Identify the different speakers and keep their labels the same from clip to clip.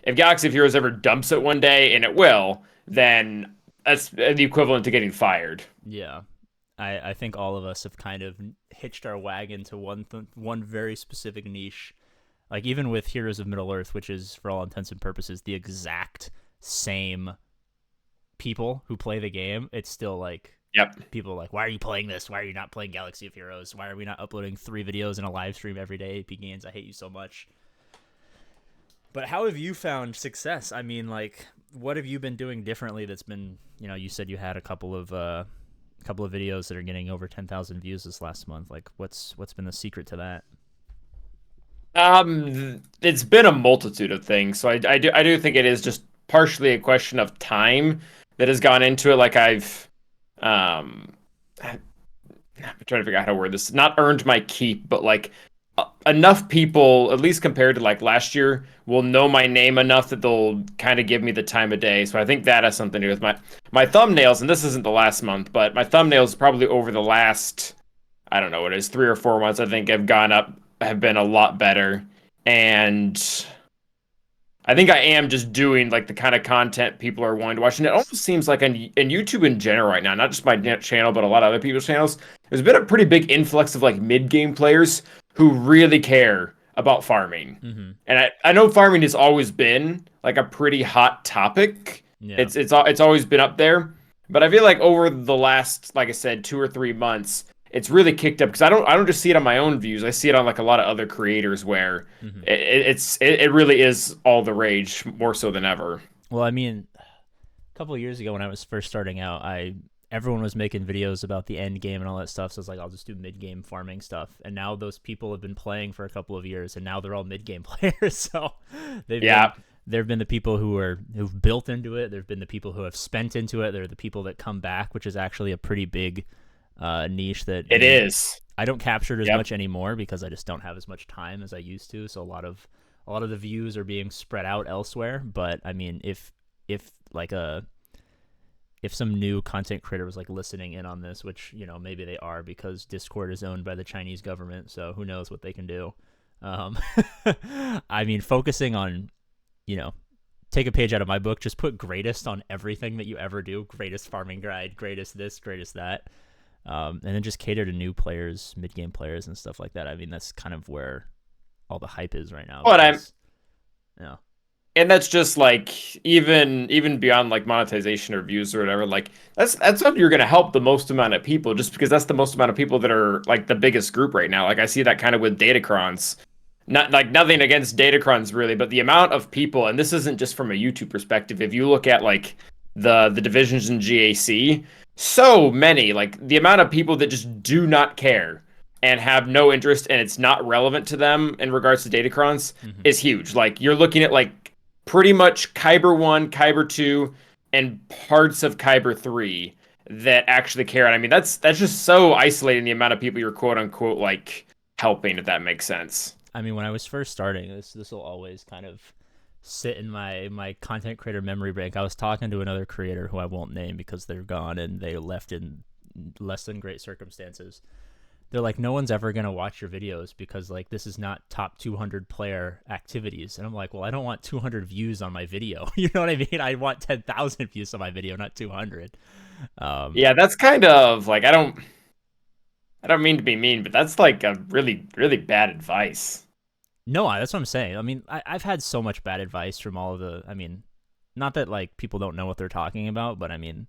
Speaker 1: if Galaxy of Heroes ever dumps it one day, and it will, then that's the equivalent to getting fired.
Speaker 2: Yeah. I think all of us have kind of hitched our wagon to one very specific niche. Like even with Heroes of Middle Earth, which is for all intents and purposes the exact same people who play the game, it's still like
Speaker 1: Yep.
Speaker 2: people are like, why are you playing this? Why are you not playing Galaxy of Heroes? Why are we not uploading 3 videos in a live stream every day? APGAINS, I hate you so much. But how have you found success? I mean, like, what have you been doing differently that's been, you said you had a couple of videos that are getting over 10,000 views this last month. Like, what's been the secret to that?
Speaker 1: It's been a multitude of things. So I do think it is just partially a question of time that has gone into it. Like um, I'm trying to figure out how to word this. Not earned my keep, but like enough people, at least compared to like last year, will know my name enough that they'll kind of give me the time of day. So I think that has something to do with my thumbnails. And this isn't the last month, but my thumbnails probably over the last, I don't know what it is, 3 or 4 months, I think have gone up, have been a lot better. And I think I am just doing like the kind of content people are wanting to watch. And it almost seems like in YouTube in general right now, not just my channel, but a lot of other people's channels, there's been a pretty big influx of like mid-game players who really care about farming.
Speaker 2: Mm-hmm.
Speaker 1: And I know farming has always been like a pretty hot topic.
Speaker 2: Yeah.
Speaker 1: It's always been up there. But I feel like over the last, like I said, 2 or 3 months, it's really kicked up because I don't just see it on my own views. I see it on like a lot of other creators where
Speaker 2: Mm-hmm.
Speaker 1: it really is all the rage more so than ever.
Speaker 2: Well, I mean, a couple of years ago when I was first starting out, everyone was making videos about the end game and all that stuff. So it's like I'll just do mid game farming stuff. And now those people have been playing for a couple of years, and now they're all mid game players. So they've
Speaker 1: Yeah,
Speaker 2: been there have been the people who've built into it. There've been the people who have spent into it. There are the people that come back, which is actually a pretty big niche that
Speaker 1: it is.
Speaker 2: I don't capture it as
Speaker 1: Yep.
Speaker 2: much anymore because I just don't have as much time as I used to. So a lot of the views are being spread out elsewhere. But I mean, if like a if some new content creator was like listening in on this, which maybe they are because Discord is owned by the Chinese government, so who knows what they can do. Um, I mean, focusing on you know take a page out of my book, just put greatest on everything that you ever do, greatest farming guide, greatest this, greatest that, and then just cater to new players, mid game players, and stuff like that. I mean, that's kind of where all the hype is right now.
Speaker 1: But I'm
Speaker 2: Because, yeah,
Speaker 1: and that's just like even beyond like monetization or views or whatever. Like that's what you're gonna help the most amount of people, just because that's the most amount of people that are like the biggest group right now. Like I see that kind of with Datacrons. Not like nothing against Datacrons really, but the amount of people, and this isn't just from a YouTube perspective. If you look at like the divisions in GAC, so many, like the amount of people that just do not care and have no interest, and it's not relevant to them in regards to Datacrons
Speaker 2: mm-hmm.
Speaker 1: is huge. Like you're looking at like pretty much Kyber 1, Kyber 2, and parts of Kyber 3 that actually care. And I mean that's just so isolating the amount of people you're quote unquote like helping, if that makes sense.
Speaker 2: I mean, when I was first starting, this will always kind of sit in my content creator memory bank. I was talking to another creator who I won't name because they're gone and they left in less than great circumstances. They're like, no one's ever gonna watch your videos because like this is not top 200 player activities. And I'm like, well, I don't want 200 views on my video. You know what I mean? I want 10,000 views on my video, not 200.
Speaker 1: Yeah, that's kind of like I don't mean to be mean, but that's like a really, really bad advice.
Speaker 2: No, that's what I'm saying. I mean, I've had so much bad advice from all of the. I mean, not that like people don't know what they're talking about, but I mean,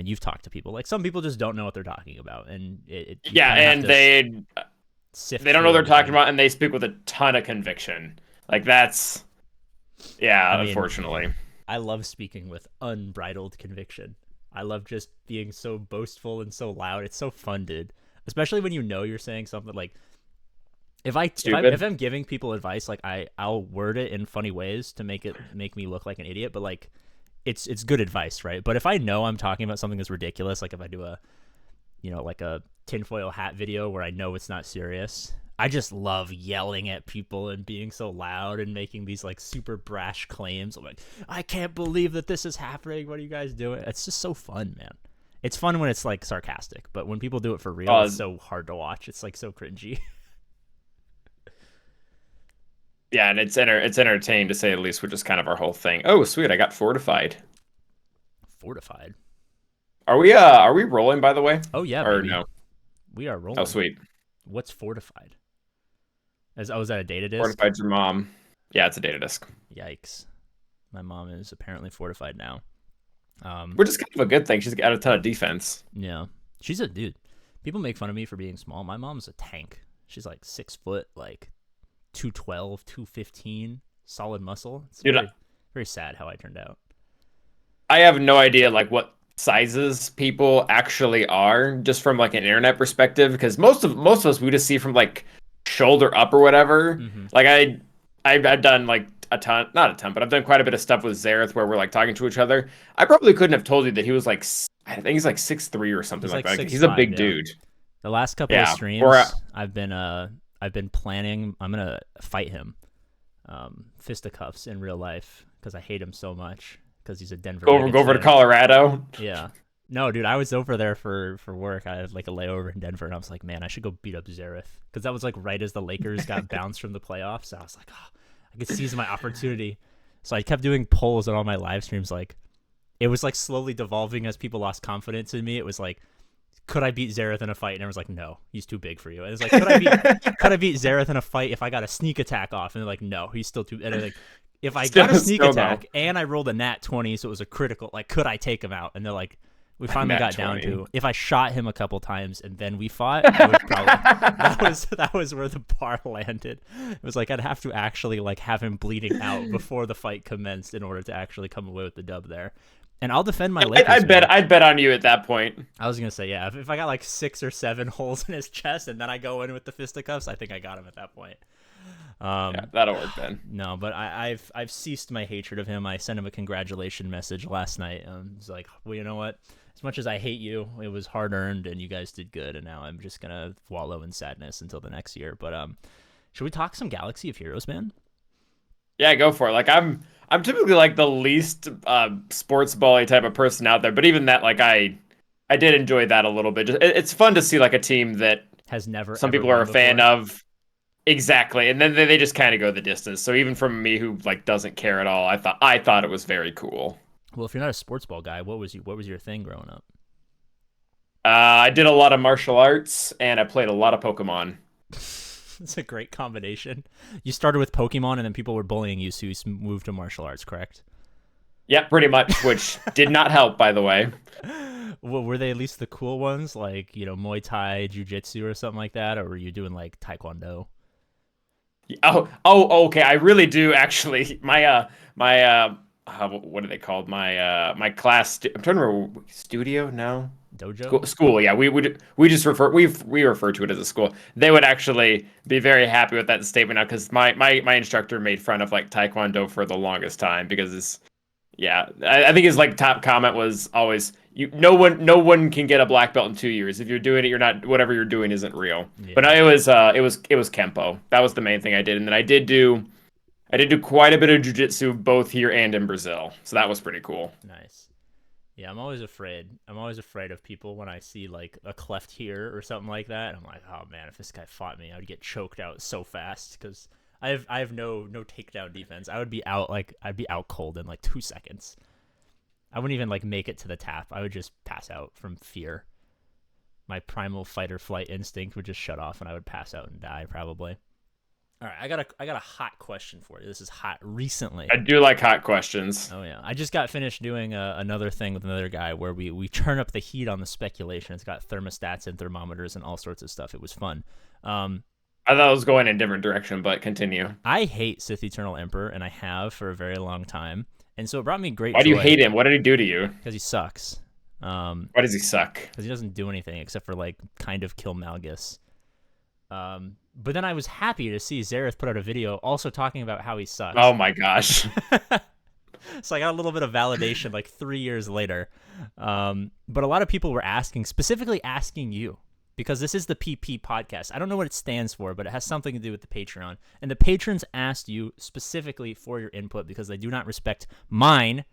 Speaker 2: you've talked to people. Like some people just don't know what they're talking about, and you
Speaker 1: Yeah,
Speaker 2: kind of have
Speaker 1: and
Speaker 2: to sift
Speaker 1: they don't know
Speaker 2: through
Speaker 1: what they're talking
Speaker 2: everything.
Speaker 1: about, and they speak with a ton of conviction. Like that's
Speaker 2: I
Speaker 1: yeah,
Speaker 2: mean,
Speaker 1: unfortunately.
Speaker 2: I love speaking with unbridled conviction. I love just being so boastful and so loud. It's so fun, dude. Especially when you're saying something like if
Speaker 1: Stupid.
Speaker 2: I'm giving people advice, like I'll word it in funny ways to make me look like an idiot, but like it's good advice, right? But if I know I'm talking about something that's ridiculous, like if I do a like a tinfoil hat video where I know it's not serious, I just love yelling at people and being so loud and making these like super brash claims. I'm like, I can't believe that this is happening. What are you guys doing? It's just so fun, man. It's fun when it's like sarcastic, but when people do it for real,
Speaker 1: Uh,
Speaker 2: it's so hard to watch. It's like so cringy.
Speaker 1: Yeah, and it's entertaining to say the least, which is kind of our whole thing. Oh, sweet, I got fortified.
Speaker 2: Fortified.
Speaker 1: Are we rolling by the way?
Speaker 2: Oh yeah,
Speaker 1: Or
Speaker 2: baby.
Speaker 1: no?
Speaker 2: We are
Speaker 1: Oh,
Speaker 2: rolling.
Speaker 1: sweet.
Speaker 2: What's fortified? Is that a data disk?
Speaker 1: Fortified your mom. Yeah, it's a data disk.
Speaker 2: Yikes. My mom is apparently fortified now.
Speaker 1: Which is kind of a good thing. She's got a ton of defense.
Speaker 2: Yeah. She's a dude. People make fun of me for being small. My mom's a tank. She's like 6 foot, like 212, 215, solid muscle. It's
Speaker 1: Dude,
Speaker 2: very, very sad how I turned out.
Speaker 1: I have no idea like what sizes people actually are just from like an internet perspective because most of us we just see from like shoulder up or whatever.
Speaker 2: Mm-hmm.
Speaker 1: Like I've done like a ton, not a ton, but I've done quite a bit of stuff with Zareth where we're like talking to each other. I probably couldn't have told you that he was like I think he's like 6'3" or something
Speaker 2: He's
Speaker 1: like
Speaker 2: like
Speaker 1: that.
Speaker 2: six
Speaker 1: He's a
Speaker 2: five.
Speaker 1: big
Speaker 2: Yeah.
Speaker 1: dude.
Speaker 2: The last couple of
Speaker 1: Yeah. Or
Speaker 2: streams, I've been planning. I'm gonna fight him, fisticuffs in real life because I hate him so much because he's a Denver
Speaker 1: go
Speaker 2: Nuggets
Speaker 1: over to
Speaker 2: fan.
Speaker 1: Colorado.
Speaker 2: Yeah. No, dude, I was over there for work. I had like a layover in Denver, and I was like, man, I should go beat up Zareth because that was like right as the Lakers got bounced from the playoffs. So I was like, oh, I could seize my opportunity. So I kept doing polls on all my live streams. Like, it was like slowly devolving as people lost confidence in me. It was like, could I beat Zareth in a fight? And everyone's like, no, he's too big for you. And it's like, could I beat Zareth in a fight if I got a sneak attack off? And they're like, no, he's still too. And they're like, if I got a sneak attack and I rolled a nat 20, so it was a critical, like, could I take him out? And they're like, we finally got down to if I shot him a couple times and then we fought, I would probably that was where the bar landed. It was like I'd have to actually like have him bleeding out before the fight commenced in order to actually come away with the dub there. And I'll defend my Lakers.
Speaker 1: I'd bet on you at that point.
Speaker 2: I was gonna say, yeah, if I got like 6 or 7 holes in his chest and then I go in with the fisticuffs, I think I got him at that point.
Speaker 1: Yeah, that'll work then.
Speaker 2: No, but I've ceased my hatred of him. I sent him a congratulation message last night. It's like, well, you know what? As much as I hate you, it was hard earned, and you guys did good. And now I'm just gonna wallow in sadness until the next year. But should we talk some Galaxy of Heroes, man?
Speaker 1: Yeah, go for it. Like I'm typically like the least sports bally type of person out there, but even that, like I did enjoy that a little bit. It's fun to see like a team that
Speaker 2: has never
Speaker 1: some people are a fan of. Exactly, and then they just kind of go the distance. So even from me, who like doesn't care at all, I thought it was very cool.
Speaker 2: Well, if you're not a sports ball guy, what was your thing growing up?
Speaker 1: I did a lot of martial arts, and I played a lot of Pokemon.
Speaker 2: It's a great combination. You started with Pokemon, and then people were bullying you, so you moved to martial arts, correct?
Speaker 1: Yeah, pretty much, which did not help, by the way.
Speaker 2: Well, were they at least the cool ones, like Muay Thai, Jiu Jitsu, or something like that, or were you doing like Taekwondo?
Speaker 1: Oh, okay. I really do actually. My what are they called? My class. I'm trying to remember. Studio? No.
Speaker 2: Dojo?
Speaker 1: School. Yeah. We just we refer to it as a school. They would actually be very happy with that statement now because my instructor made fun of like Taekwondo for the longest time because it's yeah. I think his like top comment was always no one can get a black belt in 2 years. If you're doing it, you're not whatever you're doing isn't real.
Speaker 2: Yeah.
Speaker 1: But no, it was Kempo. That was the main thing I did, and then I did do quite a bit of jiu-jitsu both here and in Brazil. So that was pretty cool.
Speaker 2: Nice. Yeah, I'm always afraid. I'm always afraid of people when I see like a cleft here or something like that. I'm like, oh man, if this guy fought me, I would get choked out so fast because I have no takedown defense. I'd be out cold in like 2 seconds. I wouldn't even like make it to the tap. I would just pass out from fear. My primal fight or flight instinct would just shut off and I would pass out and die probably. All right, I got a hot question for you. This is hot recently.
Speaker 1: I do like hot questions.
Speaker 2: Oh yeah, I just got finished doing another thing with another guy where we turn up the heat on the speculation. It's got thermostats and thermometers and all sorts of stuff. It was fun.
Speaker 1: I thought it was going in a different direction, but continue.
Speaker 2: I hate Sith Eternal Emperor, and I have for a very long time. And so it brought me great
Speaker 1: Why
Speaker 2: joy.
Speaker 1: do you hate him? What did he do to you?
Speaker 2: Because he sucks.
Speaker 1: Why does he suck?
Speaker 2: Because he doesn't do anything except for like kind of kill Malgus. But then I was happy to see Zareth put out a video also talking about how he sucks.
Speaker 1: Oh my gosh.
Speaker 2: So I got a little bit of validation like 3 years later. But a lot of people were asking, specifically asking you, because this is the PP podcast. I don't know what it stands for, but it has something to do with the Patreon. And the patrons asked you specifically for your input because they do not respect mine.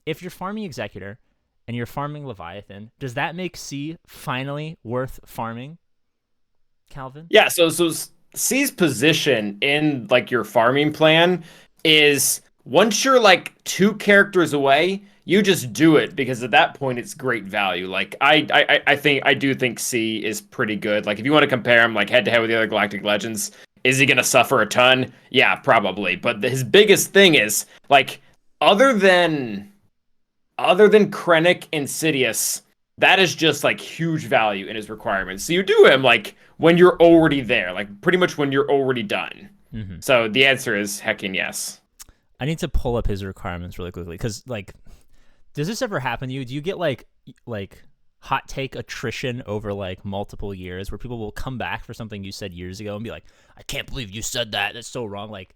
Speaker 2: If you're farming Executor and you're farming Leviathan, does that make C finally worth farming, Calvin?
Speaker 1: Yeah, so C's position in like your farming plan is once you're like two characters away, you just do it because at that point it's great value. Like I do think C is pretty good. Like if you want to compare him like head to head with the other Galactic Legends, is he gonna suffer a ton? Yeah, probably. But his biggest thing is like other than Krennic and Sidious, that is just like huge value in his requirements. So you do him like when you're already there, like pretty much when you're already done.
Speaker 2: Mm-hmm.
Speaker 1: So the answer is heckin' yes.
Speaker 2: I need to pull up his requirements really quickly because, like, does this ever happen to you? Do you get like hot take attrition over like multiple years where people will come back for something you said years ago and be like, "I can't believe you said that. That's so wrong." Like,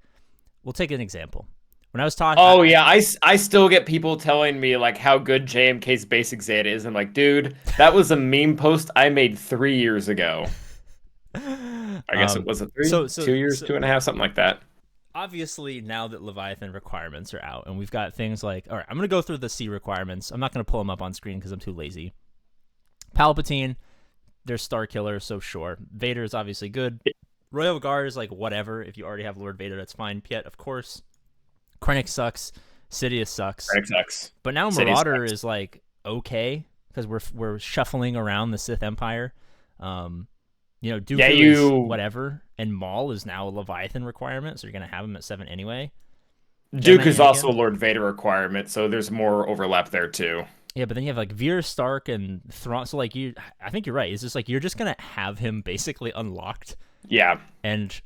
Speaker 2: we'll take an example. When I was talking,
Speaker 1: Oh yeah, I still get people telling me like how good JMK's basic Zeta is. I'm like, dude, that was a meme post I made 3 years ago. I guess it was a three,
Speaker 2: so
Speaker 1: 2 years, 2.5, something like that.
Speaker 2: obviously now that Leviathan requirements are out and we've got things like, all right, I'm going to go through the C requirements. I'm not going to pull them up on screen because I'm too lazy. Palpatine, they're Star Killer, so sure. Vader is obviously good. Royal Guard is like whatever. If you already have Lord Vader, that's fine. Piet, of course. Krennic sucks. Sidious sucks.
Speaker 1: Krennic sucks.
Speaker 2: But now
Speaker 1: Sidious
Speaker 2: Marauder
Speaker 1: sucks.
Speaker 2: is like okay because we're shuffling around the Sith Empire. Dooku
Speaker 1: Yeah,
Speaker 2: is
Speaker 1: you
Speaker 2: whatever, and Maul is now a Leviathan requirement, so you're gonna have him at 7 anyway.
Speaker 1: Duke is also a
Speaker 2: Anakin.
Speaker 1: Lord Vader requirement, so there's more overlap there too.
Speaker 2: Yeah, but then you have like Veer Stark and Thrawn. So like I think you're right. It's just like you're just gonna have him basically unlocked.
Speaker 1: Yeah.
Speaker 2: And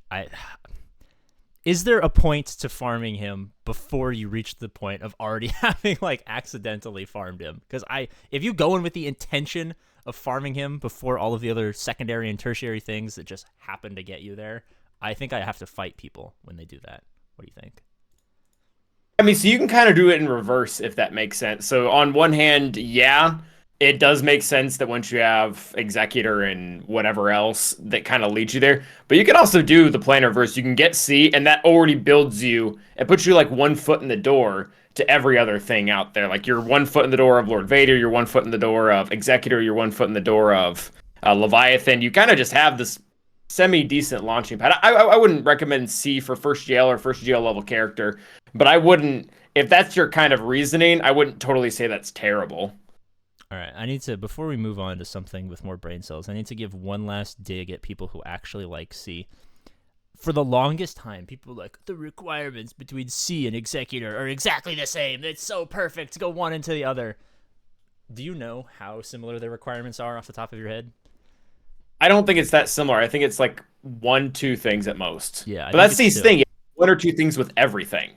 Speaker 2: is there a point to farming him before you reach the point of already having like accidentally farmed him? Because if you go in with the intention of farming him before all of the other secondary and tertiary things that just happen to get you there, I think I have to fight people when they do that. What do you think?
Speaker 1: I mean, so you can kind of do it in reverse if that makes sense. So on one hand, yeah, it does make sense that once you have Executor and whatever else that kind of leads you there. But you can also do the plan reverse. You can get C, and that already builds you. It puts you like 1 foot in the door to every other thing out there. Like you're 1 foot in the door of Lord Vader, you're 1 foot in the door of Executor, you're 1 foot in the door of Leviathan. You kind of just have this semi-decent launching pad. I wouldn't recommend C for first GL or first GL level character, but I wouldn't, if that's your kind of reasoning, I wouldn't totally say that's terrible.
Speaker 2: All right, I need to, before we move on to something with more brain cells, I need to give one last dig at people who actually like C. For the longest time, people were like, the requirements between C and Executor are exactly the same. It's so perfect to go one into the other. Do you know how similar the requirements are off the top of your head?
Speaker 1: I don't think it's that similar. I think it's like 1, 2 things at most.
Speaker 2: Yeah,
Speaker 1: But that's C's thing. 1 or 2 things with everything.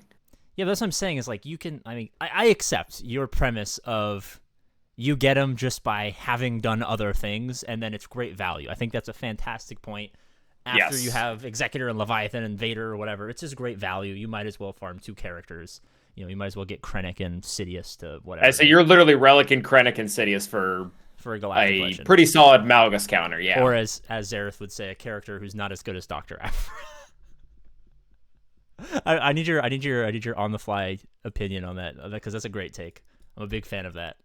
Speaker 2: Yeah, that's what I'm saying is like you can, I mean, I accept your premise of you get them just by having done other things, and then it's great value. I think that's a fantastic point. After
Speaker 1: Yes.
Speaker 2: you have Executor and Leviathan and Vader or whatever, it's just great value. You might as well farm 2 characters. You might as well get Krennic and Sidious to whatever.
Speaker 1: I say you're literally relicking Krennic and Sidious for
Speaker 2: for a Galactic
Speaker 1: a
Speaker 2: Legend.
Speaker 1: pretty solid Malgus counter, yeah.
Speaker 2: Or as Zareth would say, a character who's not as good as Dr. Aphra. I need your on the fly opinion on that because that's a great take. I'm a big fan of that.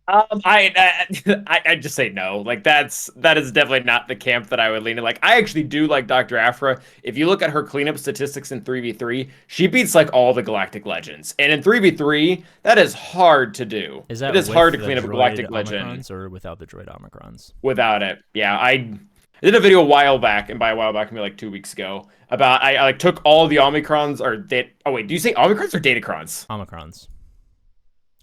Speaker 1: I just say no. Like that is definitely not the camp that I would lean in. Like I actually do like Dr. Aphra. If you look at her cleanup statistics in 3v3, she beats like all the Galactic Legends. And in 3v3, that is hard to do.
Speaker 2: Is that
Speaker 1: it is
Speaker 2: with
Speaker 1: hard to
Speaker 2: the
Speaker 1: clean up a
Speaker 2: droid
Speaker 1: Galactic Legend
Speaker 2: Omicrons or without the droid Omicrons?
Speaker 1: without it. Yeah, I did a video a while back, and by a while back, I mean like 2 weeks ago, about I like took all the Omicrons or that. Oh wait, do you say Omicrons or Datacrons?
Speaker 2: Omicrons.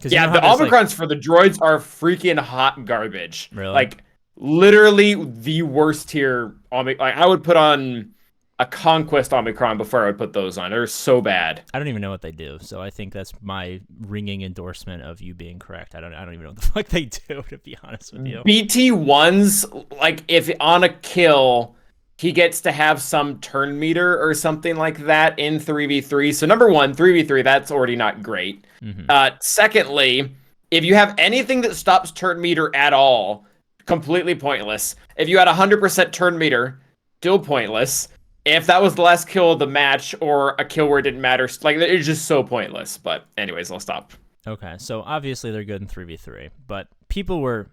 Speaker 1: Yeah, the Omicrons for the droids are freaking hot garbage.
Speaker 2: Really?
Speaker 1: Like, literally the worst tier. Like, I would put on a Conquest Omicron before I would put those on. They're so bad.
Speaker 2: I don't even know what they do, so I think that's my ringing endorsement of you being correct. I don't even know what the fuck they do, to be honest with you.
Speaker 1: BT1s, like, if on a kill, he gets to have some turn meter or something like that in 3v3. So, number one, 3v3, that's already not great.
Speaker 2: Mm-hmm.
Speaker 1: Secondly, if you have anything that stops turn meter at all, completely pointless. If you had 100% turn meter, still pointless. If that was the last kill of the match or a kill where it didn't matter, like it's just so pointless. But anyways, I'll stop.
Speaker 2: Okay, so obviously they're good in 3v3, but people were...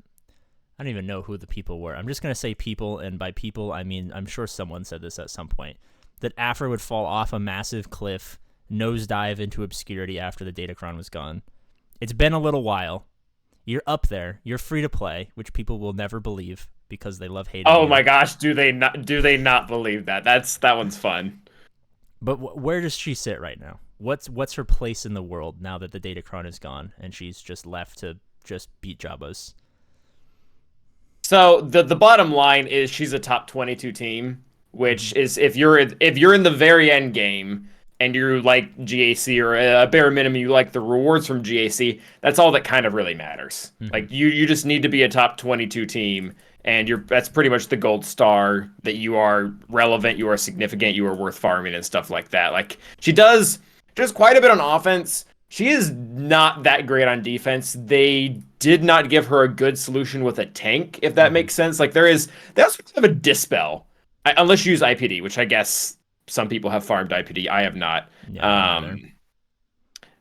Speaker 2: I don't even know who the people were. I'm just going to say people, and by people, I mean, I'm sure someone said this at some point, that Aphra would fall off a massive cliff, nosedive into obscurity after the Datacron was gone. It's been a little while. You're up there. You're free to play, which people will never believe because they love hating you.
Speaker 1: Oh my gosh, do they not believe that? That one's fun.
Speaker 2: But where does she sit right now? What's her place in the world now that the Datacron is gone and she's just left to just beat Jabba's?
Speaker 1: So the bottom line is she's a top 22 team, which is if you're in the very end game and you like GAC or a bare minimum you like the rewards from GAC, that's all that kind of really matters. Like you just need to be a top 22 team, and that's pretty much the gold star that you are relevant, you are significant, you are worth farming and stuff like that. Like she does just quite a bit on offense. She is not that great on defense. They did not give her a good solution with a tank, if that makes sense. Like they also have a dispel, unless you use IPD, which I guess some people have farmed IPD. I have not.
Speaker 2: Yeah,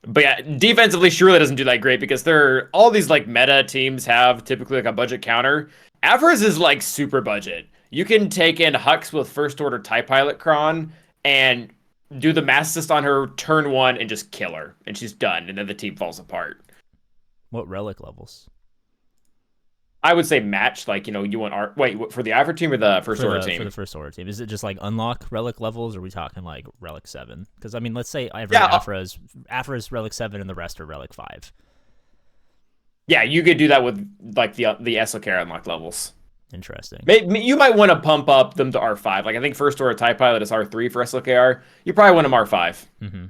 Speaker 1: But yeah, defensively, she really doesn't do that great because all these like meta teams have typically like a budget counter. Avra's is like super budget. You can take in Hux with first order TIE Pilot Kron and do the mass assist on her turn 1 and just kill her, and she's done, and then the team falls apart.
Speaker 2: What relic levels?
Speaker 1: I would say match, like, you want wait, for the Avra team or the first order team?
Speaker 2: For the first order team. Is it just like unlock relic levels, or are we talking like relic 7? Because I mean, let's say Afra's relic 7 and the rest are relic 5.
Speaker 1: Yeah, you could do that with like the SLK unlock levels.
Speaker 2: Interesting.
Speaker 1: Maybe you might want to pump up them to R5. Like I think first order TIE Pilot is R3 for SLKR. You probably want them R5.
Speaker 2: Mm-hmm.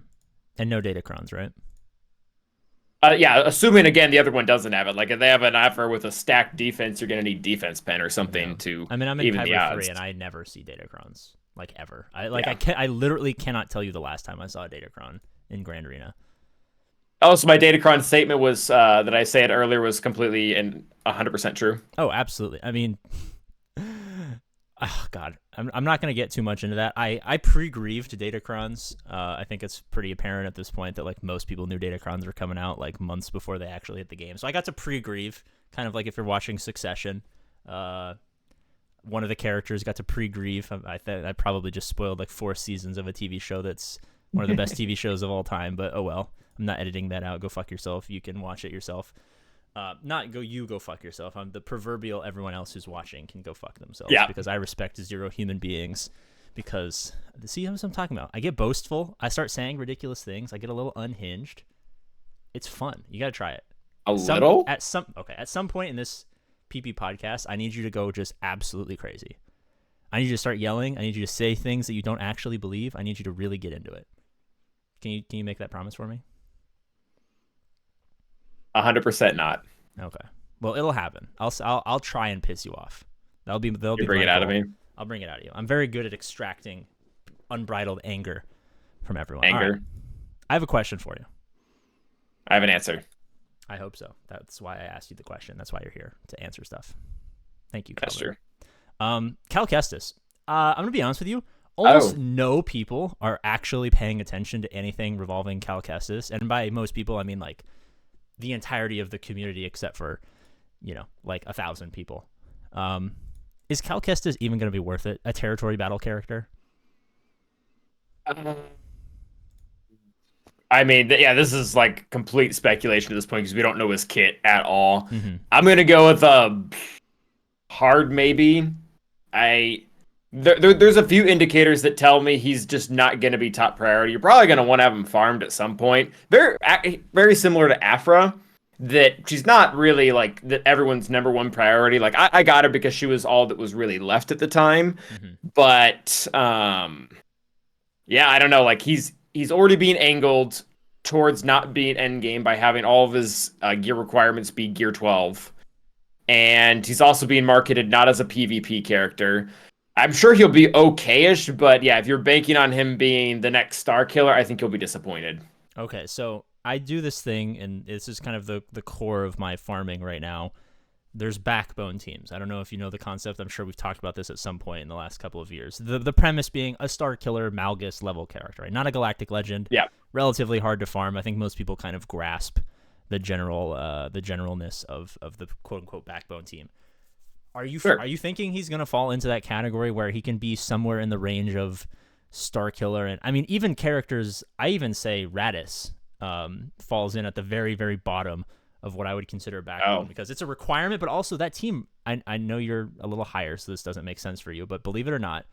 Speaker 2: And no Datacrons, right?
Speaker 1: Yeah, assuming again the other one doesn't have it. Like if they have an Afra with a stacked defense, you're gonna need defense pen or something to.
Speaker 2: I mean, I'm in
Speaker 1: even the
Speaker 2: Kyber
Speaker 1: odds.
Speaker 2: 3 and I never see Datacrons, like ever. I literally cannot tell you the last time I saw a Datacron in Grand Arena.
Speaker 1: Oh, so my Datacron statement was that I said earlier was completely and 100% true.
Speaker 2: Oh, absolutely. I mean, oh God, I'm not going to get too much into that. I pre-grieved Datacrons. I think it's pretty apparent at this point that like most people knew Datacrons were coming out like months before they actually hit the game. So I got to pre-grieve, kind of like if you're watching Succession. One of the characters got to pre-grieve. I probably just spoiled like 4 seasons of a TV show that's one of the best TV shows of all time, but oh well. I'm not editing that out. Go fuck yourself. You can watch it yourself. Go fuck yourself. I'm the proverbial everyone else who's watching can go fuck themselves.
Speaker 1: Yeah.
Speaker 2: Because I respect 0 human beings. Because, see what I'm talking about? I get boastful. I start saying ridiculous things. I get a little unhinged. It's fun. You got to try it.
Speaker 1: Little?
Speaker 2: At some point in this PP podcast, I need you to go just absolutely crazy. I need you to start yelling. I need you to say things that you don't actually believe. I need you to really get into it. Can you make that promise for me?
Speaker 1: 100% not.
Speaker 2: Okay. Well, it'll happen. I'll try and piss you off. That'll be
Speaker 1: bring it out of me.
Speaker 2: I'll bring it out of you. I'm very good at extracting unbridled anger from everyone.
Speaker 1: Anger.
Speaker 2: Right. I have a question for you.
Speaker 1: I have an answer.
Speaker 2: I hope so. That's why I asked you the question. That's why you're here to answer stuff. Thank you,
Speaker 1: That's
Speaker 2: Calvin.
Speaker 1: true.
Speaker 2: Cal Kestis. I'm gonna be honest with you. Almost no people are actually paying attention to anything revolving Cal Kestis, and by most people, I mean like the entirety of the community except for, like 1,000 people. Is Cal Kestis even going to be worth it? A territory battle character?
Speaker 1: I mean, this is like complete speculation at this point because we don't know his kit at all.
Speaker 2: Mm-hmm.
Speaker 1: I'm going to go with a hard maybe. There's a few indicators that tell me he's just not going to be top priority. You're probably going to want to have him farmed at some point. Very similar to Afra, that she's not really like that everyone's number one priority. Like I got her because she was all that was really left at the time.
Speaker 2: Mm-hmm.
Speaker 1: But yeah, I don't know. Like he's already being angled towards not being endgame by having all of his gear requirements be gear 12. And he's also being marketed not as a PvP character. I'm sure he'll be okay-ish, but yeah, if you're banking on him being the next star killer, I think you'll be disappointed.
Speaker 2: Okay, so I do this thing, and this is kind of the core of my farming right now. There's backbone teams. I don't know if you know the concept. I'm sure we've talked about this at some point in the last couple of years. The premise being a star killer Malgus level character, right? Not a galactic legend.
Speaker 1: Yeah.
Speaker 2: Relatively hard to farm. I think most people kind of grasp the generalness of the quote unquote backbone team. Are
Speaker 1: Sure.
Speaker 2: you thinking he's gonna fall into that category where he can be somewhere in the range of Star Killer? And I mean, even characters, I even say Radis falls in at the very, very bottom of what I would consider a backbone,
Speaker 1: Oh,
Speaker 2: because it's a requirement, but also that team, I know you're a little higher, so this doesn't make sense for you, but believe it or not,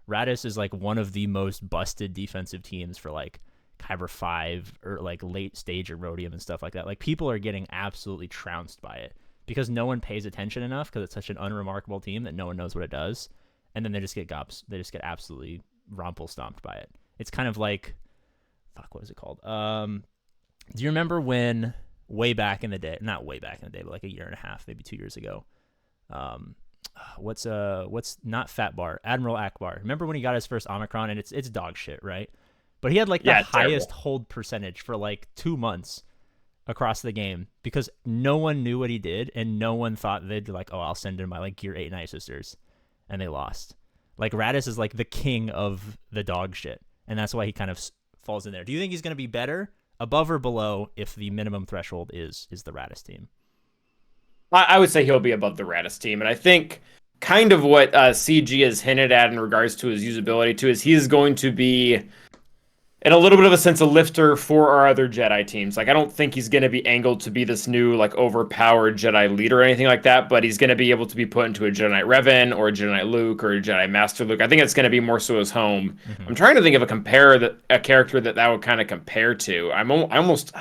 Speaker 2: Radis is like one of the most busted defensive teams for like Kyber 5 or like late stage Erodium and stuff like that. Like, people are getting absolutely trounced by it because no one pays attention enough, because it's such an unremarkable team that no one knows what it does. And then they just get absolutely rumple stomped by it. It's kind of like, fuck, what is it called? Do you remember when way back in the day, not way back in the day, but like a year and a half, maybe 2 years ago, what's not Fat Bar, Admiral Akbar. Remember when he got his first Omicron, and it's dog shit, right? But he had like the
Speaker 1: yeah,
Speaker 2: highest
Speaker 1: terrible.
Speaker 2: hold percentage for like 2 months across the game because no one knew what he did, and no one thought they'd be like, oh, I'll send in my like Gear 8 Night Sisters, and they lost. Like, Radis is like the king of the dog shit, and that's why he kind of falls in there. Do you think he's going to be better, above or below, if the minimum threshold is the Radis team?
Speaker 1: I would say he'll be above the Radis team, and I think kind of what CG has hinted at in regards to his usability too is he is going to be in a little bit of a sense a lifter for our other Jedi teams. Like, I don't think he's going to be angled to be this new like overpowered Jedi leader or anything like that, but he's going to be able to be put into a Jedi Knight Revan or a Jedi Knight Luke or a Jedi Master Luke. I think it's going to be more so his home.
Speaker 2: Mm-hmm.
Speaker 1: I'm trying to think of a character that would kind of compare to. I almost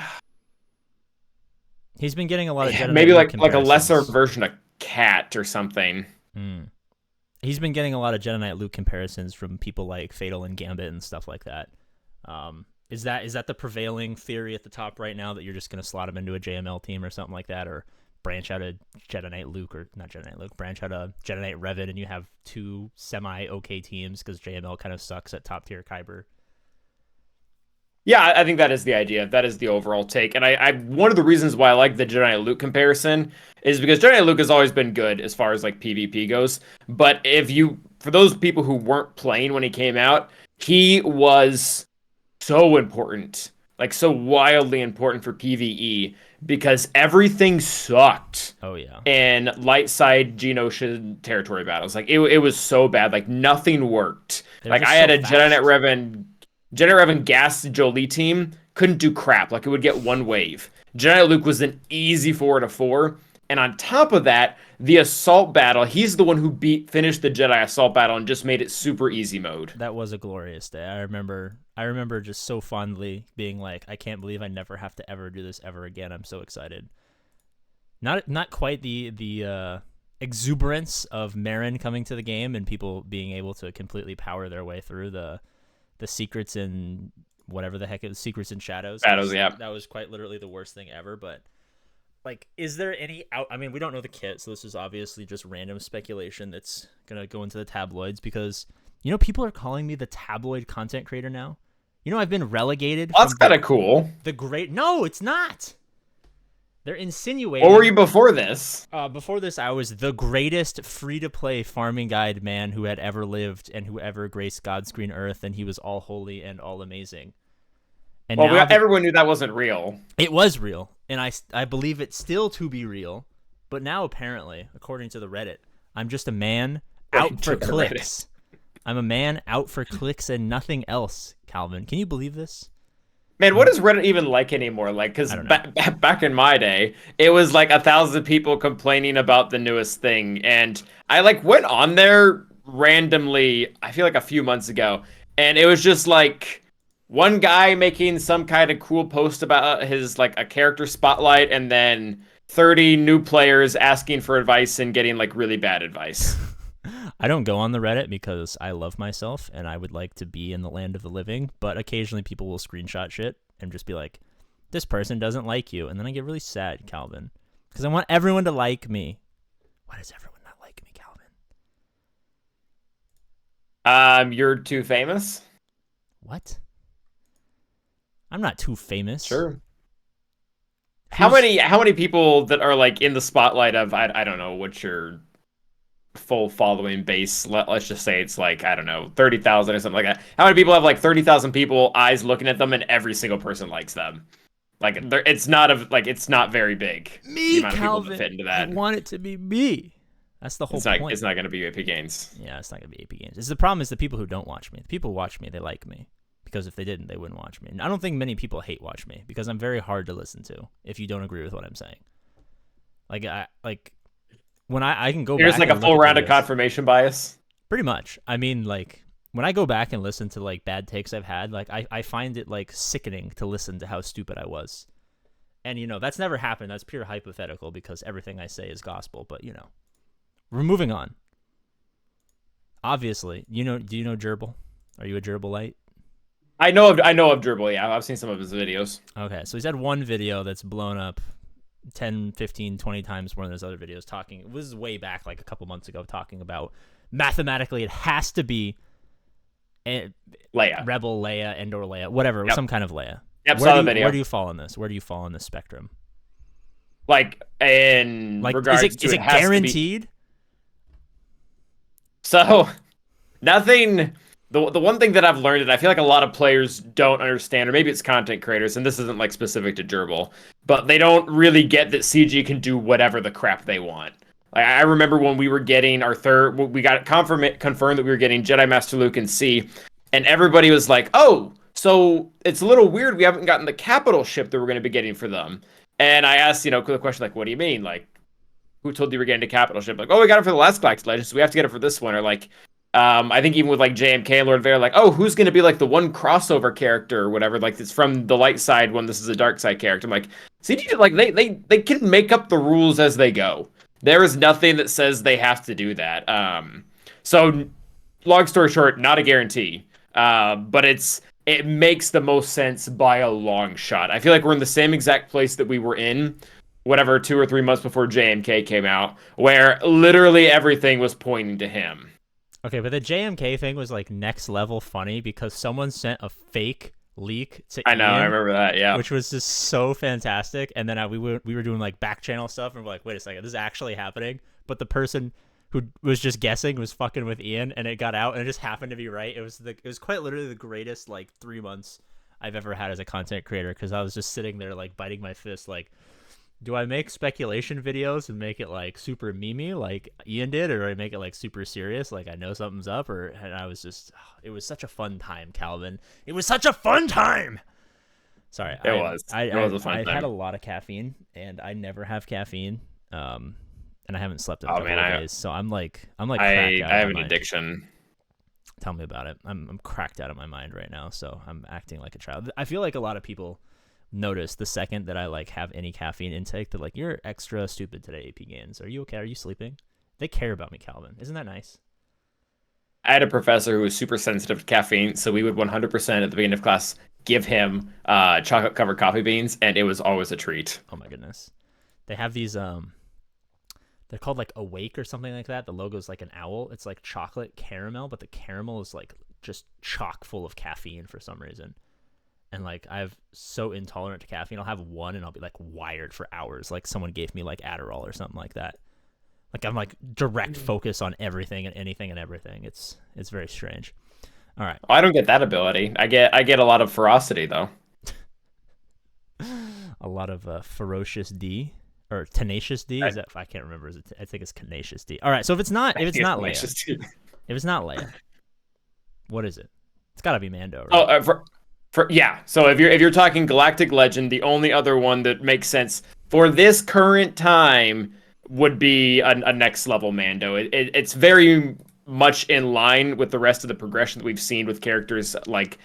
Speaker 2: He's been getting a lot of Jedi Knight
Speaker 1: maybe
Speaker 2: Luke
Speaker 1: like a lesser
Speaker 2: comparisons.
Speaker 1: version of Cat or something.
Speaker 2: Mm. He's been getting a lot of Jedi Knight Luke comparisons from people like Fatal and Gambit and stuff like that. Is that the prevailing theory at the top right now, that you're just going to slot him into a JML team or something like that, or branch out a Jedi Knight Luke, or not Jedi Knight Luke, branch out a Jedi Knight Revan, and you have two semi-okay teams because JML kind of sucks at top tier Kyber?
Speaker 1: Yeah, I think that is the idea. That is the overall take. And I one of the reasons why I like the Jedi Knight Luke comparison is because Jedi Knight Luke has always been good as far as like PvP goes. But for those people who weren't playing when he came out, he was so important, like so wildly important for PvE because everything sucked
Speaker 2: Oh yeah,
Speaker 1: in light side Geonosian territory battles. Like it was so bad. Like nothing worked.
Speaker 2: they're
Speaker 1: Like
Speaker 2: just
Speaker 1: I
Speaker 2: so
Speaker 1: had a Jedi Knight
Speaker 2: fast.
Speaker 1: Revan Gas Jolie team couldn't do crap. Like it would get one wave. Jedi Luke was an easy 4-4. And on top of that, the assault battle, he's the one who finished the Jedi assault battle and just made it super easy mode.
Speaker 2: That was a glorious day. I remember just so fondly being like, I can't believe I never have to ever do this ever again. I'm so excited. Not quite the exuberance of Marin coming to the game and people being able to completely power their way through the secrets and whatever the heck it was, secrets and shadows.
Speaker 1: Battles, yeah.
Speaker 2: That was quite literally the worst thing ever. But like, is there any out? I mean, we don't know the kit, so this is obviously just random speculation that's gonna go into the tabloids, because people are calling me the tabloid content creator now. I've been relegated
Speaker 1: Well, that's
Speaker 2: from
Speaker 1: kind of cool.
Speaker 2: the great. No, it's not. They're
Speaker 1: What
Speaker 2: insinuating.
Speaker 1: were you before this?
Speaker 2: Before this, I was the greatest free-to-play farming guide man who had ever lived and who ever graced God's green earth, and he was all holy and all amazing. And
Speaker 1: Well,
Speaker 2: now
Speaker 1: everyone knew that wasn't real.
Speaker 2: it was real, and I believe it still to be real. But now, apparently, according to the Reddit, I'm just a man out for clicks. I'm a man out for clicks and nothing else, Calvin. Can you believe this?
Speaker 1: Man, what is Reddit even like anymore? Like, because
Speaker 2: I don't know.
Speaker 1: back in my day, it was like 1,000 people complaining about the newest thing, and I like went on there randomly. I feel like a few months ago, and it was just like one guy making some kind of cool post about his like a character spotlight, and then 30 new players asking for advice and getting like really bad advice.
Speaker 2: I don't go on the Reddit because I love myself and I would like to be in the land of the living, but occasionally people will screenshot shit and just be like, this person doesn't like you. And then I get really sad, Calvin, because I want everyone to like me. Why does everyone not like me, Calvin?
Speaker 1: You're too famous?
Speaker 2: What? I'm not too famous.
Speaker 1: Sure. How many people that are like in the spotlight of I don't know what's your full following base, let's just say it's like, I don't know, 30,000 or something like that. How many people have like 30,000 people eyes looking at them and every single person likes them? Like it's not very big.
Speaker 2: Me,
Speaker 1: The amount of people that
Speaker 2: Calvin.
Speaker 1: fit into
Speaker 2: I
Speaker 1: that.
Speaker 2: want it to be me. That's the whole point.
Speaker 1: It's not going to be APGAINS.
Speaker 2: Yeah, it's not gonna be APGAINS. It's the problem is the people who don't watch me. The people who watch me, they like me. Because if they didn't, they wouldn't watch me. And I don't think many people hate watch me because I'm very hard to listen to if you don't agree with what I'm saying. When I can go
Speaker 1: Here's
Speaker 2: back
Speaker 1: like
Speaker 2: and
Speaker 1: a full
Speaker 2: look at
Speaker 1: round of
Speaker 2: videos.
Speaker 1: confirmation bias.
Speaker 2: Pretty much. I mean, like when I go back and listen to like bad takes I've had, like I find it like sickening to listen to how stupid I was. And that's never happened. That's pure hypothetical because everything I say is gospel. But we're moving on. Obviously, do you know Gerbil? Are you a Gerbilite?
Speaker 1: I know of Dribble. Yeah, I've seen some of his videos.
Speaker 2: Okay, so he's had one video that's blown up 10, 15, 20 times more than his other videos talking. It was way back like a couple months ago talking about mathematically it has to be
Speaker 1: Leia.
Speaker 2: Rebel Leia, Endor Leia, whatever,
Speaker 1: Yep.
Speaker 2: some kind of Leia.
Speaker 1: Yep, saw the video.
Speaker 2: Where do you fall on this? Where do you fall on this spectrum?
Speaker 1: Like in regards to
Speaker 2: is it
Speaker 1: has to be-
Speaker 2: guaranteed?
Speaker 1: So nothing. The one thing that I've learned, and I feel like a lot of players don't understand, or maybe it's content creators, and this isn't like specific to Gerbil, but they don't really get that CG can do whatever the crap they want. Like I remember when we were getting we got confirmed that we were getting Jedi Master Luke and C, and everybody was like, "Oh, so it's a little weird. We haven't gotten the capital ship that we're going to be getting for them." And I asked, the question like, "What do you mean? Like, who told you we're getting a capital ship?" Like, "Oh, we got it for the last Galactic Legends, so we have to get it for this one." Or like, I think even with like JMK and Lord Vader, like, "Oh, who's going to be like the one crossover character or whatever? Like, it's from the light side when this is a dark side character." I'm like, CG, like they can make up the rules as they go. There is nothing that says they have to do that. So, long story short, not a guarantee. But it makes the most sense by a long shot. I feel like we're in the same exact place that we were in, whatever, 2 or 3 months before JMK came out, where literally everything was pointing to him.
Speaker 2: Okay, but the JMK thing was like next level funny because someone sent a fake leak to
Speaker 1: I know,
Speaker 2: Ian,
Speaker 1: I remember that, yeah.
Speaker 2: which was just so fantastic. And then we were doing like back channel stuff, and we're like, wait a second, this is actually happening. But the person who was just guessing was fucking with Ian, and it got out, and it just happened to be right. It was quite literally the greatest like 3 months I've ever had as a content creator because I was just sitting there like biting my fist, like, do I make speculation videos and make it like super memey like Ian did, or do I make it like super serious, like I know something's up? And I was just, it was such a fun time, Calvin. It was such a fun time. Sorry,
Speaker 1: It was a fun time.
Speaker 2: I had a lot of caffeine, and I never have caffeine. And I haven't slept in a couple of days, so I'm like
Speaker 1: I
Speaker 2: cracked out
Speaker 1: have
Speaker 2: of my
Speaker 1: an
Speaker 2: mind.
Speaker 1: addiction.
Speaker 2: Tell me about it. I'm cracked out of my mind right now, so I'm acting like a child. I feel like a lot of people notice the second that I like have any caffeine intake, they're like, "You're extra stupid today, APGAINS. Are you okay? Are you sleeping?" They care about me, Calvin. Isn't that nice?
Speaker 1: I had a professor who was super sensitive to caffeine, so we would 100% at the beginning of class give him chocolate covered coffee beans, and it was always a treat.
Speaker 2: Oh my goodness. They have these they're called like Awake or something like that. The logo's like an owl. It's like chocolate caramel, but the caramel is like just chock full of caffeine for some reason. And like I'm so intolerant to caffeine, I'll have one and I'll be like wired for hours. Like someone gave me like Adderall or something like that. Like I'm like direct focus on everything and anything and everything. It's very strange. All right.
Speaker 1: I don't get that ability. I get a lot of ferocity though.
Speaker 2: A lot of ferocious D or tenacious D. Is that, I can't remember. I think it's tenacious D. All right. So if it's not Leia, what is it? It's got to be Mando, right?
Speaker 1: Yeah. So if you're talking Galactic Legend, the only other one that makes sense for this current time would be a next level Mando. It's very much in line with the rest of the progression that we've seen with characters like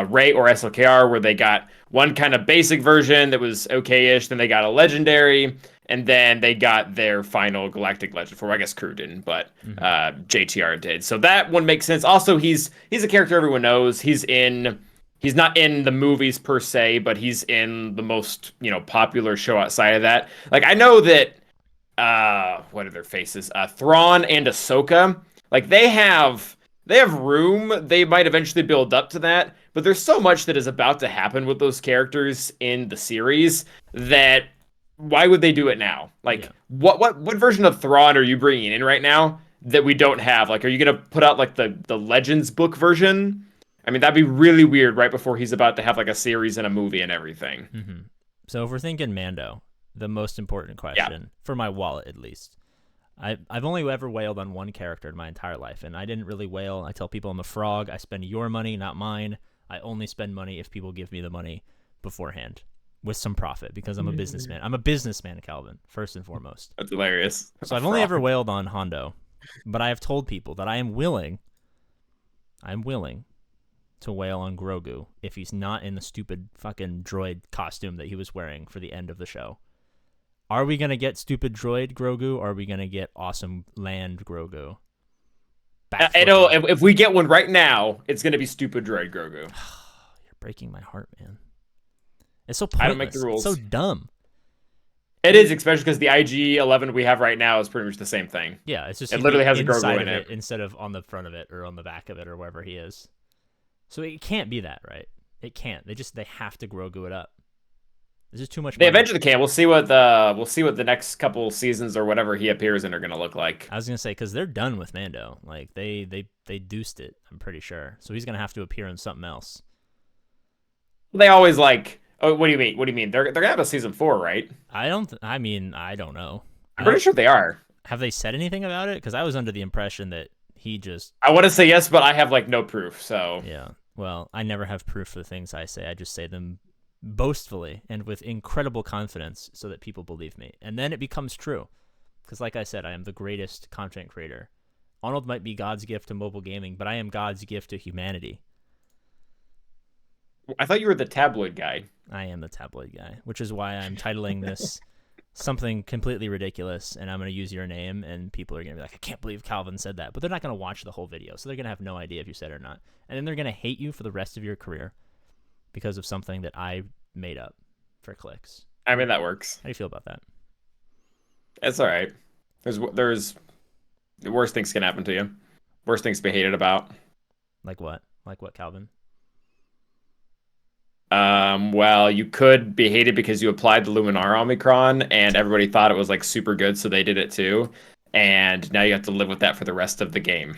Speaker 1: Rey or SLKR, where they got one kind of basic version that was okay-ish, then they got a legendary, and then they got their final Galactic Legend form. I guess Crew didn't, but JTR did. So that one makes sense. Also, he's a character everyone knows. He's not in the movies per se, but he's in the most popular show outside of that. Like I know that what are their faces? Thrawn and Ahsoka. Like they have room. They might eventually build up to that, but there's so much that is about to happen with those characters in the series that why would they do it now? Like what version of Thrawn are you bringing in right now that we don't have? Like, are you gonna put out like the Legends book version? I mean, that'd be really weird right before he's about to have like a series and a movie and everything.
Speaker 2: Mm-hmm. So if we're thinking Mando, the most important question for my wallet at least, I've only ever wailed on one character in my entire life, and I didn't really wail. I tell people I'm a frog. I spend your money, not mine. I only spend money if people give me the money beforehand with some profit because I'm a businessman. I'm a businessman, Calvin, first and foremost.
Speaker 1: That's hilarious.
Speaker 2: So I've only ever wailed on Hondo, but I have told people that I'm willing to wail on Grogu if he's not in the stupid fucking droid costume that he was wearing for the end of the show. Are we going to get stupid droid Grogu, or are we going to get awesome land Grogu?
Speaker 1: I know, if we get one right now, it's going to be stupid droid Grogu.
Speaker 2: You're breaking my heart, man. It's so pointless. I don't make the rules. It's so dumb.
Speaker 1: It is, especially because the IG-11 we have right now is pretty much the same thing.
Speaker 2: Yeah, it's just
Speaker 1: it literally has a Grogu in it
Speaker 2: instead of on the front of it or on the back of it or wherever he is. So it can't be that, right? It can't. They have to Grogu it up. This is too much money.
Speaker 1: They eventually can. We'll see what the next couple seasons or whatever he appears in are gonna look like.
Speaker 2: I was gonna say because they're done with Mando. Like they deuced it. I'm pretty sure. So he's gonna have to appear in something else.
Speaker 1: They always like. Oh, what do you mean? What do you mean? They're gonna have a season 4, right?
Speaker 2: I don't know.
Speaker 1: I'm pretty sure they are.
Speaker 2: Have they said anything about it? Because I was under the impression that he just.
Speaker 1: I want to say yes, but I have like no proof. So
Speaker 2: yeah. Well, I never have proof for the things I say. I just say them boastfully and with incredible confidence so that people believe me. And then it becomes true. Because like I said, I am the greatest content creator. Arnold might be God's gift to mobile gaming, but I am God's gift to humanity.
Speaker 1: I thought you were the tabloid guy.
Speaker 2: I am the tabloid guy, which is why I'm titling this something completely ridiculous, and I'm going to use your name, and people are going to be like, I can't believe Calvin said that. But they're not going to watch the whole video, so they're going to have no idea if you said it or not. And then they're going to hate you for the rest of your career because of something that I made up for clicks.
Speaker 1: I mean, that works.
Speaker 2: How do you feel about that?
Speaker 1: It's all right. There's the worst things can happen to you. Worst things to be hated about.
Speaker 2: Like what? Like what, Calvin?
Speaker 1: Well, you could be hated because you applied the Luminar Omicron and everybody thought it was like super good, so they did it too. And now you have to live with that for the rest of the game.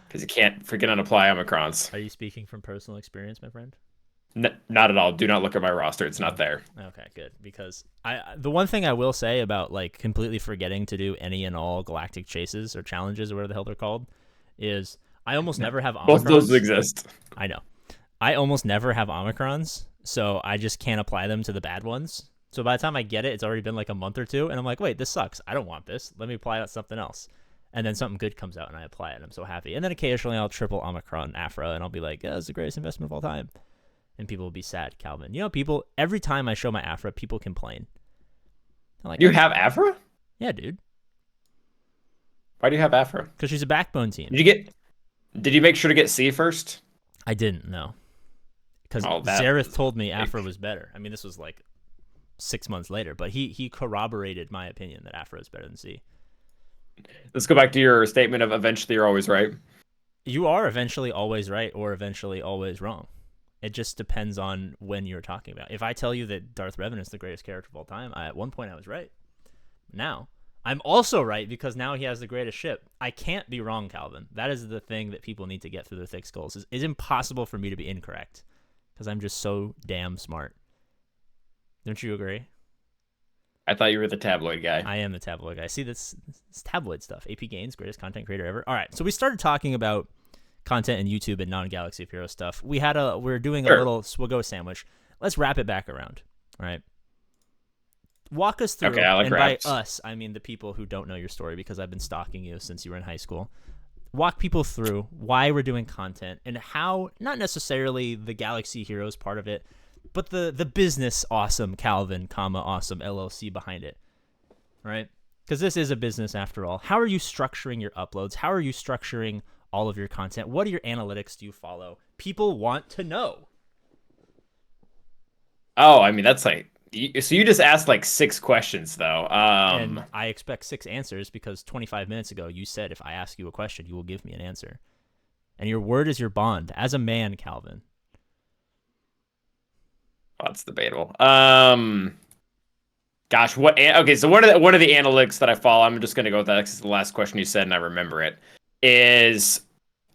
Speaker 1: Because you can't freaking unapply Omicrons.
Speaker 2: Are you speaking from personal experience, my friend?
Speaker 1: Not at all. Do not look at my roster. It's not there.
Speaker 2: Okay, good. Because the one thing I will say about like completely forgetting to do any and all galactic chases or challenges or whatever the hell they're called is I almost never have Omicrons.
Speaker 1: Both those exist.
Speaker 2: I know. I almost never have Omicrons, so I just can't apply them to the bad ones. So by the time I get it, it's already been like a month or two, and I'm like, wait, this sucks. I don't want this. Let me apply it to something else. And then something good comes out, and I apply it, and I'm so happy. And then occasionally I'll triple Omicron Afra, and I'll be like, yeah, it's the greatest investment of all time. And people will be sad, Calvin. You know, people, every time I show my Afra, people complain.
Speaker 1: Like, you have Afra?
Speaker 2: Yeah, dude.
Speaker 1: Why do you have Afra?
Speaker 2: Because she's a backbone team.
Speaker 1: Did you make sure to get C first?
Speaker 2: I didn't, no. Because Zareth told me Afra was better. I mean, this was like 6 months later, but he corroborated my opinion that Afra is better than C.
Speaker 1: Let's go back to your statement of eventually you're always right.
Speaker 2: You are eventually always right or eventually always wrong. It just depends on when you're talking about. If I tell you that Darth Revan is the greatest character of all time, at one point I was right. Now, I'm also right because now he has the greatest ship. I can't be wrong, Calvin. That is the thing that people need to get through their thick skulls. It's impossible for me to be incorrect because I'm just so damn smart. Don't you agree?
Speaker 1: I thought you were the tabloid guy.
Speaker 2: I am the tabloid guy. See, this tabloid stuff. APGAINS, greatest content creator ever. All right, so we started talking about content and YouTube and non-Galaxy of Heroes stuff. We're doing a little swiggo sandwich. Let's wrap it back around. All right. Walk us through, and by us, I mean the people who don't know your story because I've been stalking you since you were in high school. Walk people through why we're doing content and how, not necessarily the Galaxy Heroes part of it, but the business awesome Calvin, awesome LLC behind it, right? Because this is a business after all. How are you structuring your uploads? How are you structuring all of your content? What are your analytics do you follow? People want to know.
Speaker 1: Oh, I mean, that's like, so you just asked like 6 questions though.
Speaker 2: And I expect 6 answers because 25 minutes ago you said if I ask you a question, you will give me an answer. And your word is your bond. As a man, Calvin.
Speaker 1: Oh, that's debatable. Gosh, okay, so one of the analytics that I follow, I'm just gonna go with that because it's the last question you said and I remember it, is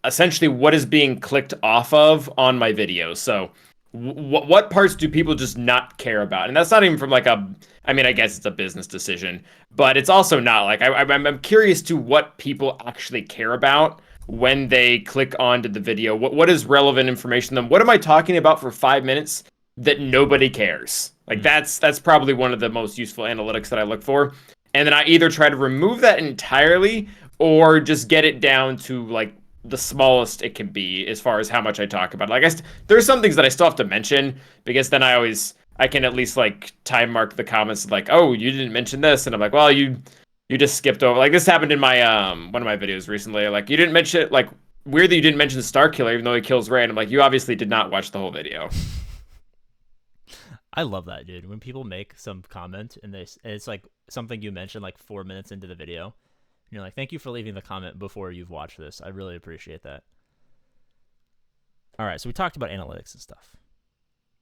Speaker 1: essentially what is being clicked off of on my videos. So what parts do people just not care about? And that's not even from like I mean, I guess it's a business decision, but it's also not like I'm curious to what people actually care about when they click onto the video. What is relevant information to them? What am I talking about for 5 minutes that nobody cares? Like
Speaker 2: Mm.
Speaker 1: that's probably one of the most useful analytics that I look for. And then I either try to remove that entirely or just get it down to like the smallest it can be as far as how much I talk about it. Like there's some things that I still have to mention because then I can at least like time mark the comments like, oh, you didn't mention this, and I'm like, well, you just skipped over. Like this happened in my one of my videos recently. Like you didn't mention it. Like weird that you didn't mention the Star Killer even though he kills Ray. And I'm like, you obviously did not watch the whole video.
Speaker 2: I love that, dude. When people make some comment and it's like something you mentioned like 4 minutes into the video, and you're like, "Thank you for leaving the comment before you've watched this. I really appreciate that." All right, so we talked about analytics and stuff.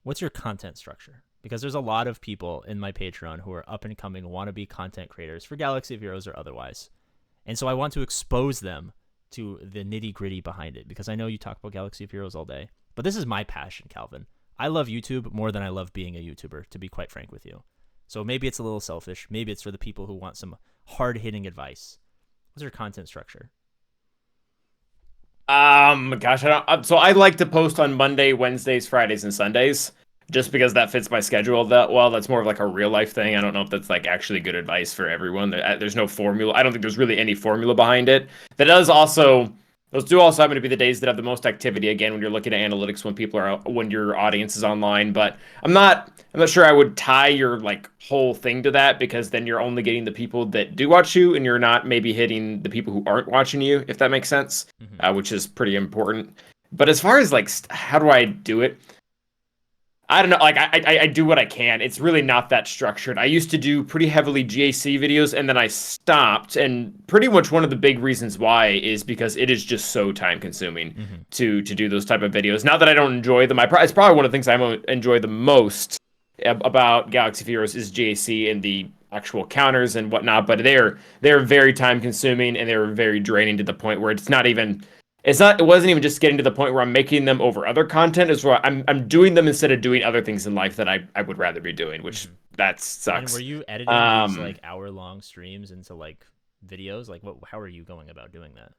Speaker 2: What's your content structure? Because there's a lot of people in my Patreon who are up and coming wannabe content creators for Galaxy of Heroes or otherwise, and so I want to expose them to the nitty gritty behind it because I know you talk about Galaxy of Heroes all day, but this is my passion, Calvin. I love YouTube more than I love being a YouTuber, to be quite frank with you. So maybe it's a little selfish. Maybe it's for the people who want some hard-hitting advice. What's your content structure?
Speaker 1: Gosh, I don't. So I like to post on Monday, Wednesdays, Fridays, and Sundays, just because that fits my schedule that well. That's more of like a real life thing. I don't know if that's like actually good advice for everyone. There's no formula. I don't think there's really any formula behind it. That does also. Those do also happen to be the days that have the most activity. Again, when you're looking at analytics, when your audience is online. But I'm not sure I would tie your like whole thing to that because then you're only getting the people that do watch you, and you're not maybe hitting the people who aren't watching you, if that makes sense,
Speaker 2: Mm-hmm.
Speaker 1: which is pretty important. But as far as like how do I do it? I don't know. Like I do what I can. It's really not that structured. I used to do pretty heavily GAC videos, and then I stopped. And pretty much one of the big reasons why is because it is just so time consuming
Speaker 2: Mm-hmm.
Speaker 1: to do those type of videos. Not that I don't enjoy them. It's probably one of the things I enjoy the most about Galaxy of Heroes is GAC and the actual counters and whatnot. But they're very time consuming and they're very draining to the point where it wasn't even just getting to the point where I'm making them over other content. Is where I'm doing them instead of doing other things in life that I would rather be doing, which
Speaker 2: Mm-hmm.
Speaker 1: that
Speaker 2: And were
Speaker 1: sucks.
Speaker 2: you editing these
Speaker 1: Um,
Speaker 2: like hour-long streams into like videos? Like, what? How are you going about doing that?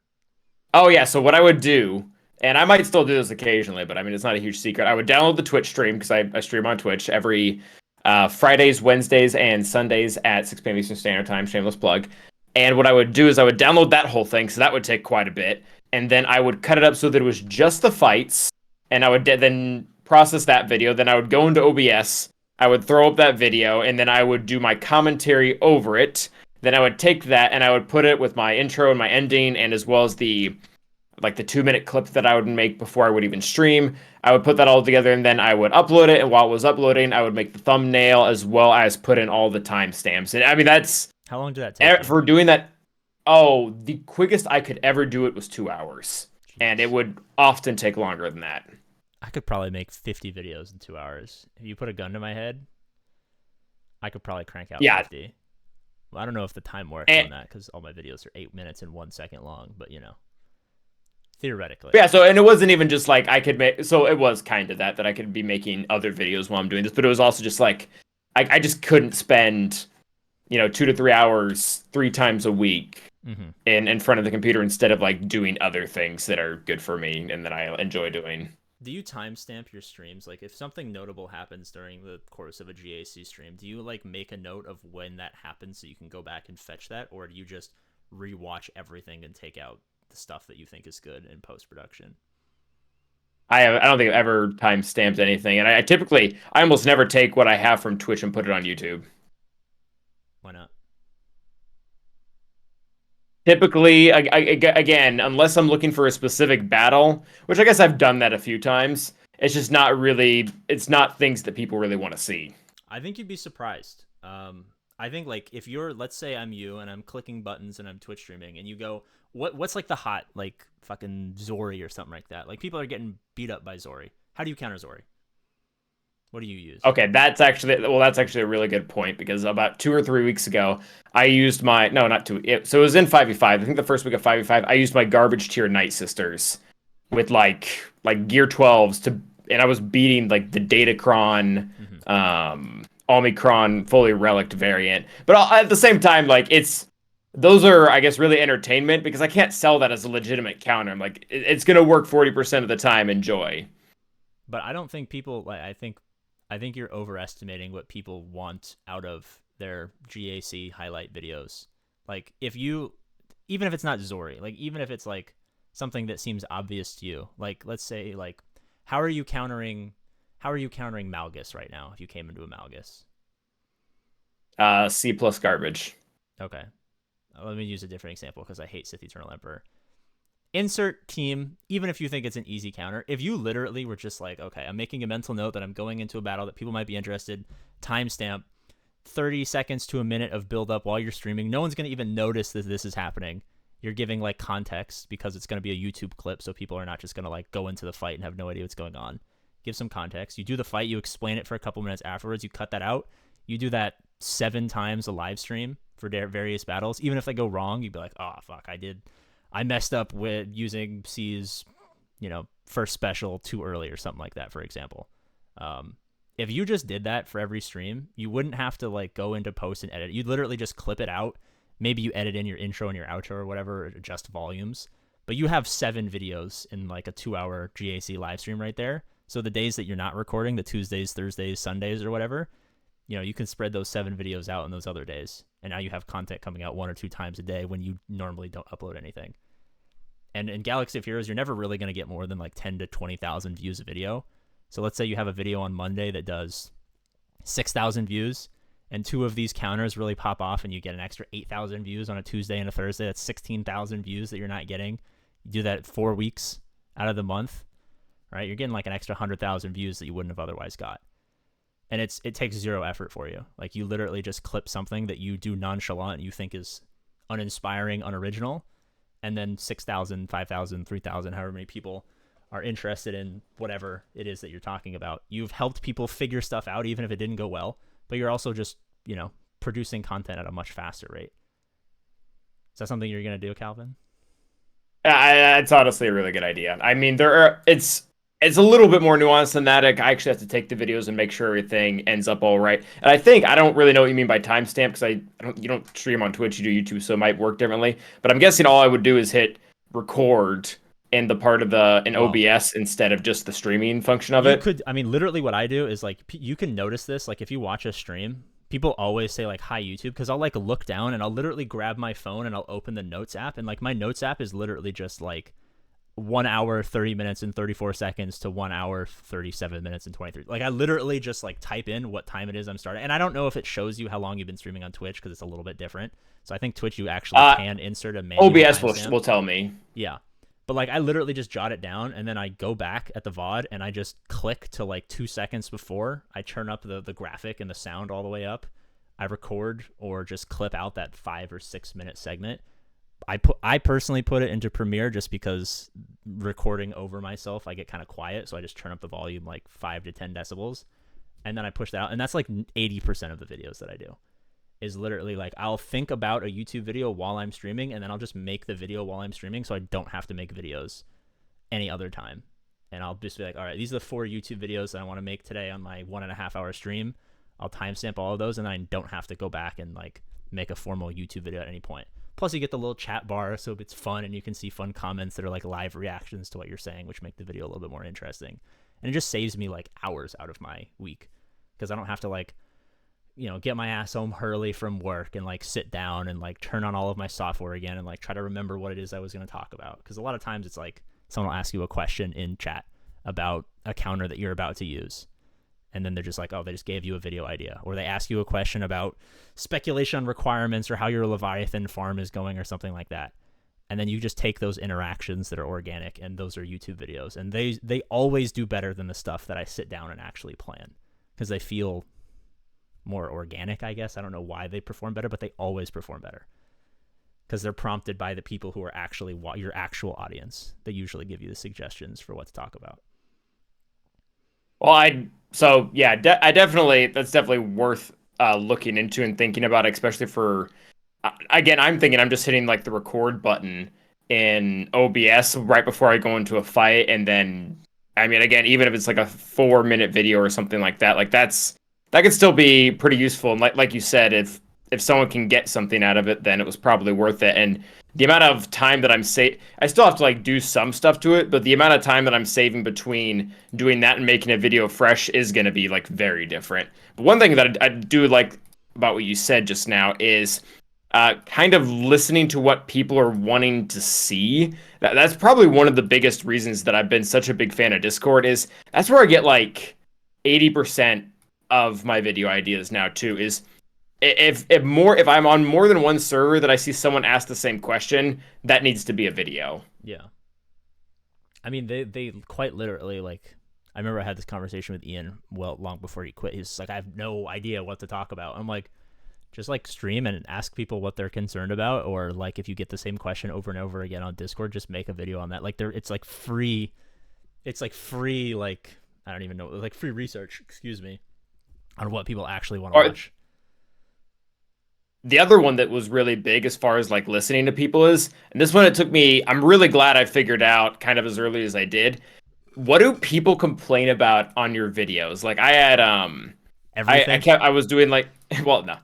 Speaker 1: oh yeah, so what I would do, and I might still do this occasionally, but I mean it's not a huge secret. I would download the Twitch stream because I stream on Twitch every Fridays, Wednesdays, and Sundays at 6 p.m. Eastern Standard Time. Shameless plug. And what I would do is I would download that whole thing, so that would take quite a bit. And then I would cut it up so that it was just the fights, and I would then process that video. Then I would go into OBS, I would throw up that video, and then I would do my commentary over it. Then I would take that and I would put it with my intro and my ending, and as well as the 2 minute clip that I would make before I would even stream. I would put that all together and then I would upload it. And while it was uploading, I would make the thumbnail as well as put in all the timestamps. And I mean, that's
Speaker 2: How long did that take you?
Speaker 1: for doing that. Oh, the quickest I could ever do it was 2 hours. And it
Speaker 2: Jeez.
Speaker 1: would often take longer than that.
Speaker 2: I could probably make 50 videos in 2 hours. If you put a gun to my head, I could probably crank out
Speaker 1: Yeah.
Speaker 2: 50. Well, I don't know if the time works
Speaker 1: And
Speaker 2: on that because all my videos are 8 minutes and 1 second long, but theoretically.
Speaker 1: yeah, so and it wasn't even just like I could make so it was kind of that I could be making other videos while I'm doing this, but it was also just like I just couldn't spend 2 to 3 hours 3 times a week
Speaker 2: Mm-hmm.
Speaker 1: in front of the computer instead of like doing other things that are good for me and that I enjoy doing.
Speaker 2: Do you timestamp your streams? Like, if something notable happens during the course of a GAC stream, do you like make a note of when that happens so you can go back and fetch that, or do you just rewatch everything and take out the stuff that you think is good in post production?
Speaker 1: I don't think I've ever time stamped anything, and I almost never take what I have from Twitch and put it on YouTube.
Speaker 2: Why not?
Speaker 1: Typically, again, unless I'm looking for a specific battle, which I guess I've done that a few times, it's not things that people really want to see.
Speaker 2: I think you'd be surprised. I think like if you're, let's say I'm you and I'm clicking buttons and I'm Twitch streaming, and you go, what's like the hot like fucking Zori or something like that? Like people are getting beat up by Zori. How do you counter Zori? What do you use?
Speaker 1: Okay, that's actually a really good point because about 2 or 3 weeks ago, I used my no, not two. So it was in 5v5. I think the first week of 5v5, I used my garbage tier Night Sisters with like gear 12s to and I was beating like the Datacron,
Speaker 2: Hmm.
Speaker 1: Omicron fully relic variant. But at the same time, like those are, I guess, really entertainment because I can't sell that as a legitimate counter. I'm like, it's gonna work 40% of the time. Enjoy.
Speaker 2: But I don't think people like. I think you're overestimating what people want out of their GAC highlight videos. Like if you, even if it's not Zori, like even if it's like something that seems obvious to you, like let's say like, how are you countering, how are you countering Malgus right now? If you came into a Malgus,
Speaker 1: C plus garbage.
Speaker 2: okay. Let me use a different example because I hate Sith Eternal Emperor. Insert team, even if you think it's an easy counter, if you literally were just like, okay, I'm making a mental note that I'm going into a battle that people might be interested, timestamp, 30 seconds to a minute of build up while you're streaming. No one's going to even notice that this is happening. You're giving like context because it's going to be a YouTube clip, so people are not just going to like go into the fight and have no idea what's going on. Give some context. You do the fight, you explain it for a couple minutes afterwards, you cut that out. You do that 7 times a live stream for various battles. Even if they go wrong, you'd be like, oh, fuck, I messed up with using C's, first special too early or something like that, for example. If you just did that for every stream, you wouldn't have to like go into post and edit. You'd literally just clip it out. Maybe you edit in your intro and your outro or whatever, or adjust volumes. But you have 7 videos in like a 2-hour GAC live stream right there. So the days that you're not recording, the Tuesdays, Thursdays, Sundays, or whatever, you can spread those 7 videos out in those other days. And now you have content coming out 1 or 2 times a day when you normally don't upload anything. And in Galaxy of Heroes, you're never really going to get more than like 10 to 20,000 views a video. So let's say you have a video on Monday that does 6,000 views, and 2 of these counters really pop off, and you get an extra 8,000 views on a Tuesday and a Thursday. That's 16,000 views that you're not getting. You do that 4 weeks out of the month, right? You're getting like an extra 100,000 views that you wouldn't have otherwise got. And it takes 0 effort for you. Like you literally just clip something that you do nonchalant and you think is uninspiring, unoriginal, and then 6,000, 5,000, 3,000, however many people are interested in whatever it is that you're talking about. You've helped people figure stuff out even if it didn't go well, but you're also just, producing content at a much faster rate. Is that something you're going to do, Calvin?
Speaker 1: It's honestly a really good idea. I mean, it's a little bit more nuanced than that. I actually have to take the videos and make sure everything ends up all right. And I don't really know what you mean by timestamp because you don't stream on Twitch, you do YouTube, so it might work differently. But I'm guessing all I would do is hit record in the part of in OBS instead of just the streaming function of it.
Speaker 2: Literally what I do is like, you can notice this, like if you watch a stream, people always say like, hi YouTube, because I'll like look down and I'll literally grab my phone and I'll open the notes app, and like my notes app is literally just like 1 hour 30 minutes and 34 seconds to 1 hour 37 minutes and 23. Like I literally just like type in what time it is I'm starting, and I don't know if it shows you how long you've been streaming on Twitch because it's a little bit different. So I think Twitch you actually can insert a manual
Speaker 1: OBS will tell me.
Speaker 2: Yeah, but like I literally just jot it down and then I go back at the VOD and I just click to like 2 seconds before I turn up the graphic and the sound all the way up. I record or just clip out that 5 or 6 minute segment. I personally put it into Premiere just because recording over myself, I get kind of quiet. So I just turn up the volume like 5 to 10 decibels and then I push that out. And that's like 80% of the videos that I do is literally like, I'll think about a YouTube video while I'm streaming and then I'll just make the video while I'm streaming. So I don't have to make videos any other time. And I'll just be like, all right, these are the 4 YouTube videos that I want to make today on my 1.5 hour stream. I'll timestamp all of those and then I don't have to go back and like make a formal YouTube video at any point. Plus, you get the little chat bar, so it's fun, and you can see fun comments that are like live reactions to what you're saying, which make the video a little bit more interesting. And it just saves me like hours out of my week because I don't have to like, get my ass home early from work and like sit down and like turn on all of my software again and like try to remember what it is I was going to talk about. Because a lot of times it's like someone will ask you a question in chat about a counter that you're about to use. And then they're just like, oh, they just gave you a video idea. Or they ask you a question about speculation on requirements or how your Leviathan farm is going or something like that. And then you just take those interactions that are organic, and those are YouTube videos. And they always do better than the stuff that I sit down and actually plan because they feel more organic, I guess. I don't know why they perform better, but they always perform better because they're prompted by the people who are actually your actual audience. They usually give you the suggestions for what to talk about.
Speaker 1: Well, I definitely, that's definitely worth looking into and thinking about, especially for, again, I'm thinking I'm just hitting like the record button in OBS right before I go into a fight and then I mean, again, even if it's like a 4 minute video or something like that could still be pretty useful. And like you said, if someone can get something out of it, then it was probably worth it. And the amount of time that I still have to like do some stuff to it, but the amount of time that I'm saving between doing that and making a video fresh is going to be like very different. But one thing that I do like about what you said just now is kind of listening to what people are wanting to see. That's probably one of the biggest reasons that I've been such a big fan of Discord is that's where I get like 80% of my video ideas now too is if I'm on more than one server that I see someone ask the same question, that needs to be a video.
Speaker 2: Yeah. I mean, they quite literally, like, I remember I had this conversation with Ian long before he quit. He's like, I have no idea what to talk about. I'm like, just like stream and ask people what they're concerned about, or like if you get the same question over and over again on Discord, just make a video on that. Like it's like free, like I don't even know, like free research, excuse me, on what people actually want to watch.
Speaker 1: The other one that was really big as far as like listening to people is, and this one it took me, I'm really glad I figured out kind of as early as I did. What do people complain about on your videos? Like I had
Speaker 2: Everything.
Speaker 1: I was doing like well no.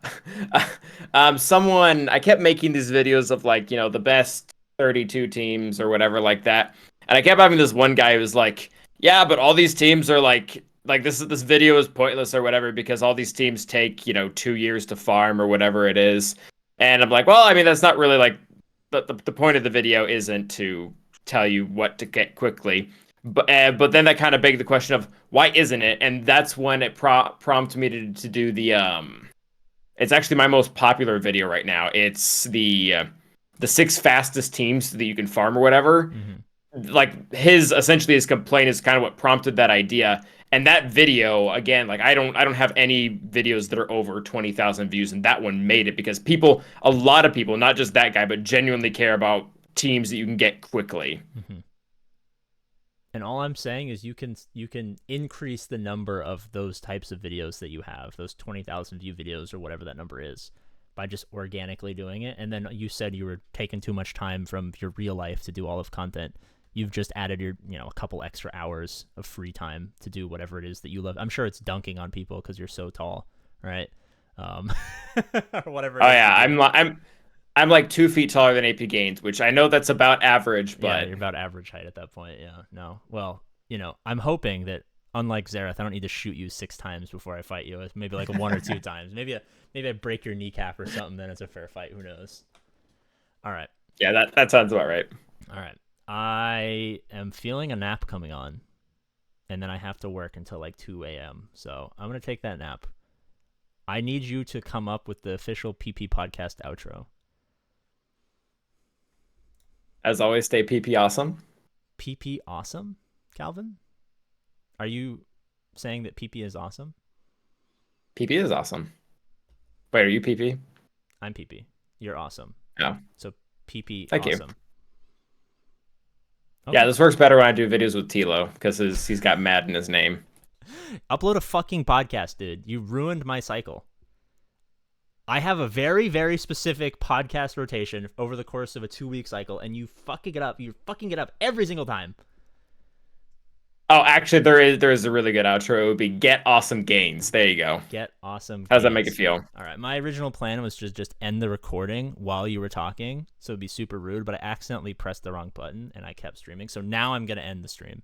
Speaker 1: Someone I kept making these videos of like, the best 32 teams or whatever like that. And I kept having this one guy who was like, "Yeah, but all these teams are like this video is pointless or whatever because all these teams take, 2 years to farm or whatever it is." And I'm like, "Well, I mean, that's not really like the point of the video isn't to tell you what to get quickly." But then that kind of begged the question of why isn't it? And that's when it prompted me to do the. It's actually my most popular video right now. It's the six fastest teams that you can farm or whatever.
Speaker 2: Mm-hmm.
Speaker 1: Like his complaint is kind of what prompted that idea. And that video, again, like I don't have any videos that are over 20,000 views, and that one made it because a lot of people, not just that guy, but genuinely care about teams that you can get quickly.
Speaker 2: Mm-hmm. And all I'm saying is you can increase the number of those types of videos that you have, those 20,000 view videos or whatever that number is, by just organically doing it. And then you said you were taking too much time from your real life to do all of content. You've just added a couple extra hours of free time to do whatever it is that you love. I'm sure it's dunking on people because you're so tall, right? Or whatever.
Speaker 1: Oh yeah, I'm like 2 feet taller than APGAINS, which I know that's about average, but
Speaker 2: yeah, you're about average height at that point. Yeah, no. Well, I'm hoping that unlike Xerath, I don't need to shoot you 6 times before I fight you. Maybe like 1 or 2 times. Maybe I break your kneecap or something. Then it's a fair fight. Who knows? All right.
Speaker 1: yeah, that sounds about right.
Speaker 2: All right. I am feeling a nap coming on, and then I have to work until like 2 a.m. So I'm gonna take that nap. I need you to come up with the official PP podcast outro.
Speaker 1: As always, stay PP awesome.
Speaker 2: PP awesome, Calvin? Are you saying that PP is awesome?
Speaker 1: PP is awesome. Wait, are you PP?
Speaker 2: I'm PP. You're awesome.
Speaker 1: Yeah.
Speaker 2: So PP
Speaker 1: Thank
Speaker 2: awesome.
Speaker 1: you.
Speaker 2: Okay.
Speaker 1: Yeah, this works better when I do videos with Tilo because he's got Mad in his name.
Speaker 2: Upload a fucking podcast, dude. You ruined my cycle. I have a very, very specific podcast rotation over the course of a 2-week cycle, and you fucking it up. You're fucking it up every single time.
Speaker 1: Oh, actually, there is a really good outro. It would be Get Awesome Gains. There you go.
Speaker 2: Get awesome.
Speaker 1: How does that make it feel?
Speaker 2: All right. My original plan was to just end the recording while you were talking, so it'd be super rude, but I accidentally pressed the wrong button, and I kept streaming. So now I'm going to end the stream.